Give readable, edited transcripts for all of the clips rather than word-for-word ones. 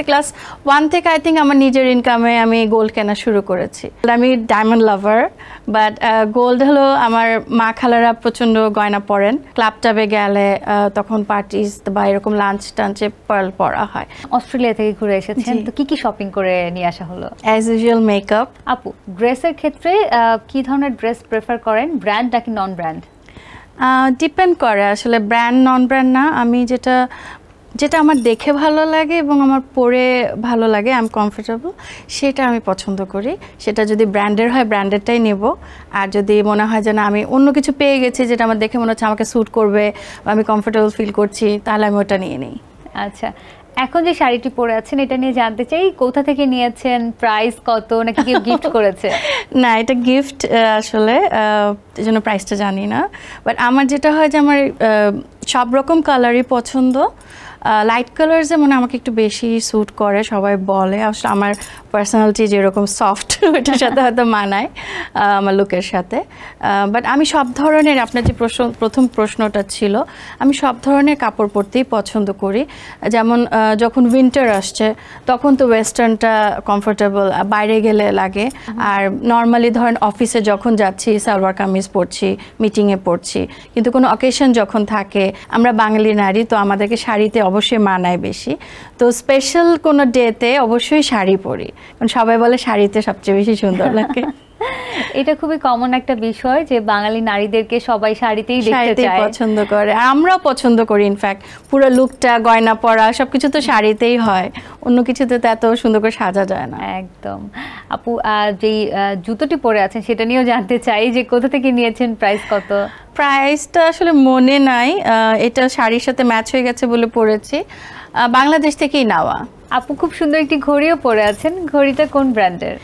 Class 1 থেকে I think আমার নিজের ইনকামে আমি গোল্ড কেনা শুরু করেছি। আমি ডায়মন্ড লাভার, বাট গোল্ড হলো আমার মা খালারা প্রচণ্ড গয়না পরেন। ক্লাব টাবে গেলে তখন পার্টিস বা এরকম লাঞ্চ টাঞ্চে পার্ল পরা হয়। অস্ট্রেলিয়া থেকে ঘুরে এসেছেন, তো কি শপিং করে নিয়ে আসা হলো? As usual makeup. আপু, ড্রেসের ক্ষেত্রে কি ধরনের ড্রেস প্রেফার করেন, ব্র্যান্ড নাকি নন ব্র্যান্ড? ডিপেন্ড করে আসলে, ব্র্যান্ড নন ব্র্যান্ড না। আমি যেটা আমার দেখে ভালো লাগে এবং আমার পরে ভালো লাগে, আই এম কমফোর্টেবল, সেটা আমি পছন্দ করি। সেটা যদি ব্র্যান্ডের হয় ব্র্যান্ডেরটাই নেব, আর যদি মনে হয় যে না আমি অন্য কিছু পেয়ে গেছি যেটা আমার দেখে মনে হচ্ছে আমাকে স্যুট করবে বা আমি কমফোর্টেবল ফিল করছি, তাহলে আমি ওটা নিয়ে নিই। আচ্ছা, এখন যে শাড়িটি পরে আছেন এটা নিয়ে জানতে চাই, কোথা থেকে নিয়েছেন, প্রাইস কত, নাকি কেউ গিফট করেছে? না, এটা গিফট আসলে, এই জন্য প্রাইসটা জানি না। বাট আমার যেটা হয় যে আমার সব রকম কালারই পছন্দ। লাইট কালার্সে মনে আমাকে একটু বেশি স্যুট করে, সবাই বলে। আসলে আমার পার্সোনালিটি যেরকম সফট, ওইটার সাথে হয়তো মানায় আমার লুকের সাথে। বাট আমি সব ধরনের, আপনার যে প্রথম প্রশ্নটা ছিল, আমি সব ধরনের কাপড় পরতেই পছন্দ করি। যেমন যখন উইন্টার আসছে তখন তো ওয়েস্টার্নটা কমফোর্টেবল, বাইরে গেলে লাগে। আর নর্মালি ধরেন অফিসে যখন যাচ্ছি সালোয়ার কামিজ পরছি, মিটিংয়ে পরছি। কিন্তু কোনো অকেশন যখন থাকে, আমরা বাঙালি নারী তো আমাদেরকে শাড়িতে অবশ্যই মানায় বেশি। তো স্পেশাল কোনো ডেতে অবশ্যই শাড়ি পরি, কারণ সবাই বলে শাড়িতে সবচেয়ে বেশি সুন্দর লাগে। এটা খুবই কমন একটা বিষয় যে বাঙালি নারীদেরকে সবাই শাড়িতেই দেখতে চায়, পছন্দ করে। আর আমরাও পছন্দ করি, ইনফ্যাক্ট পুরো লুকটা, গয়না পরা সবকিছু তো শাড়িতেই হয়, অন্য কিছুতে তো এত সুন্দর করে সাজা যায় না। একদম। আপু, যেই জুতোটি পরে আছেন সেটা নিয়েও জানতে চাই যে কোথা থেকে নিয়েছেন, প্রাইস কত? প্রাইসটা আসলে মনে নাই, এটা শাড়ির সাথে ম্যাচ হয়ে গেছে বলে পরেছি, বাংলাদেশ থেকেই নেওয়া। আপু খুব সুন্দর একটি ঘড়িও পরে আছেন, ঘড়িটা কোন ব্র্যান্ডের?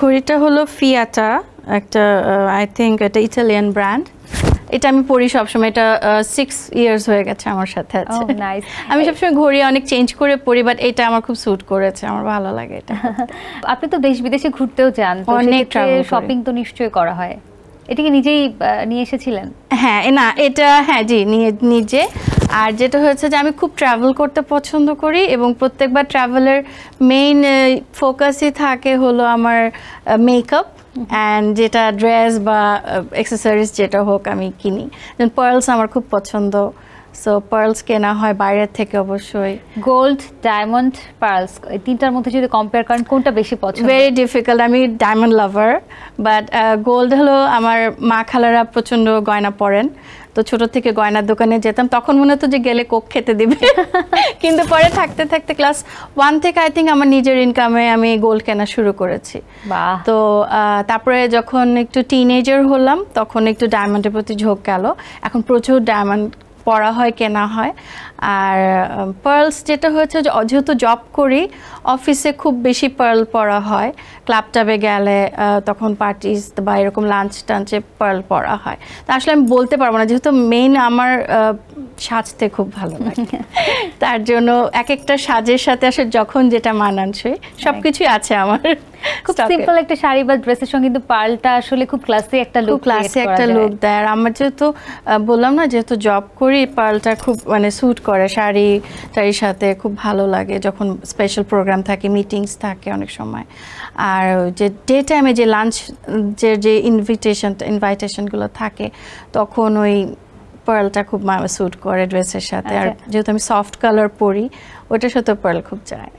ঘড়িটা হলো ফিয়াটা, একটা আই থিঙ্ক এটা ইটালিয়ান ব্র্যান্ড। এটা আমি পরি সবসময়, এটা 6 ইয়ার্স হয়ে গেছে আমার সাথে আছে। আমি সবসময় ঘড়ি অনেক চেঞ্জ করে পরি, বাট এটা আমার খুব স্যুট করেছে, আমার ভালো লাগে এটা। আপনি তো দেশ বিদেশে ঘুরতেও যান, অনেক শপিং তো নিশ্চয়ই করা হয়, এটা কি নিজেই নিয়ে এসেছিলেন? হ্যাঁ, না এটা হ্যাঁ জি নিজে। আর যেটা হয়েছে যে আমি খুব ট্রাভেল করতে পছন্দ করি, এবং প্রত্যেকবার ট্রাভেলের মেইন ফোকাসই থাকে হলো আমার মেকআপ অ্যান্ড যেটা ড্রেস বা অ্যাক্সেসরিজ যেটা হোক আমি কিনি। যেমন পার্লস আমার খুব পছন্দ, সো পার্লস কেনা হয় বাইরের থেকে অবশ্যই। গোল্ড, ডায়মন্ড, পার্লস, এই তিনটার মধ্যে যদি কম্পেয়ার করেন কোনটা বেশি পছন্দ? Very difficult. আমি ডায়মন্ড লাভার, বাট গোল্ড হলো আমার মা খালারা প্রচণ্ড গয়না পরেন, তো ছোট থেকে গয়নার দোকানে যেতাম, তখন মনে হতো যে গেলে কোক খেতে দিবে। কিন্তু পরে থাকতে থাকতে ক্লাস 1 থেকে আই থিঙ্ক আমার নিজের ইনকামে আমি গোল্ড কেনা শুরু করেছি। তো তারপরে যখন একটু টিনেজার হলাম তখন একটু ডায়মন্ডের প্রতি ঝোঁক গেল, এখন প্রচুর ডায়মন্ড পরা হয়, কেনা হয়। আর পার্লস যেটা হয়েছে, যেহেতু জব করি অফিসে খুব বেশি পার্ল পরা হয়, ক্লাব টাবে গেলে তখন পার্টিস বা এরকম লাঞ্চ টাঞ্চে পার্ল পরা হয়। তা আসলে আমি বলতে পারবো না, যেহেতু মেইন আমার সাজতে খুব ভালো লাগে, তার জন্য এক একটা সাজের সাথে আসলে যখন যেটা মানানসই সবকিছুই আছে আমার। খুব সিম্পল একটা শাড়ি বা ড্রেসের সঙ্গে কিন্তু পার্লটা আসলে খুব ক্লাসি একটা লুক দেয়। আর আমার যেহেতু বললাম না, যেহেতু জব করি, পার্লটা খুব মানে স্যুট করে শাড়ির সাথে, খুব ভালো লাগে যখন স্পেশাল প্রোগ্রাম থাকে, মিটিংস থাকে অনেক সময়। আর যে ডে টাইমে যে লাঞ্চ যে ইনভাইটেশনগুলো থাকে তখন ওই পার্লটা খুব স্যুট করে ড্রেসের সাথে। আর যেহেতু আমি সফট কালার পরি, ওটার সাথে পার্ল খুব চায়।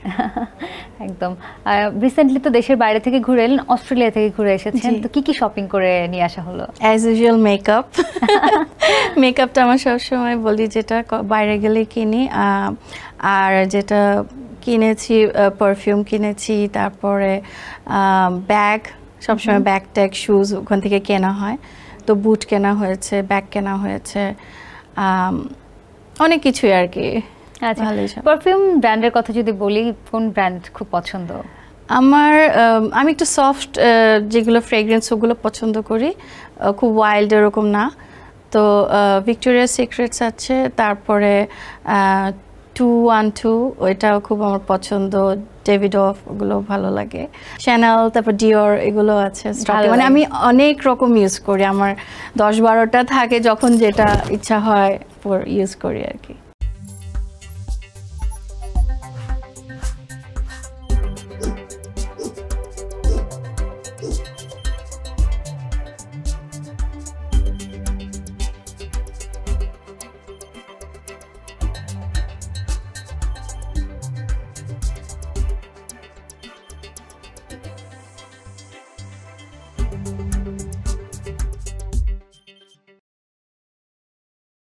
একদম। রিসেন্টলি তো দেশের বাইরে থেকে ঘুরে এলেন, অস্ট্রেলিয়া থেকে ঘুরে এসেছেন, তো কি শপিং করে নিয়ে আসা হলো? As usual makeup. মেকআপটা আমার সবসময় বলি যেটা বাইরে গেলে কিনি। আর যেটা কিনেছি, পারফিউম কিনেছি, তারপরে ব্যাগ, সবসময় ব্যাগ ট্যাগ শুজ ওখান থেকে কেনা হয়। তো বুট কেনা হয়েছে, ব্যাগ কেনা হয়েছে, অনেক কিছুই আর কি। আচ্ছা, পারফিউম ব্র্যান্ডের কথা যদি বলি, কোন ব্র্যান্ড খুব পছন্দ? আমি একটু সফট যেগুলো ফ্রেগ্রেন্স ওগুলো পছন্দ করি, খুব ওয়াইল্ড এরকম না। তো ভিক্টোরিয়াস সিক্রেটস আছে, তারপরে 212 ওইটাও খুব আমার পছন্দ, ডেভিডফ ওগুলো ভালো লাগে, শ্যানেল, তারপর ডিওর এগুলো আছে স্টকে। মানে আমি অনেক রকম ইউজ করি, আমার 10-12টা থাকে, যখন যেটা ইচ্ছা হয় ইউজ করি আর কি।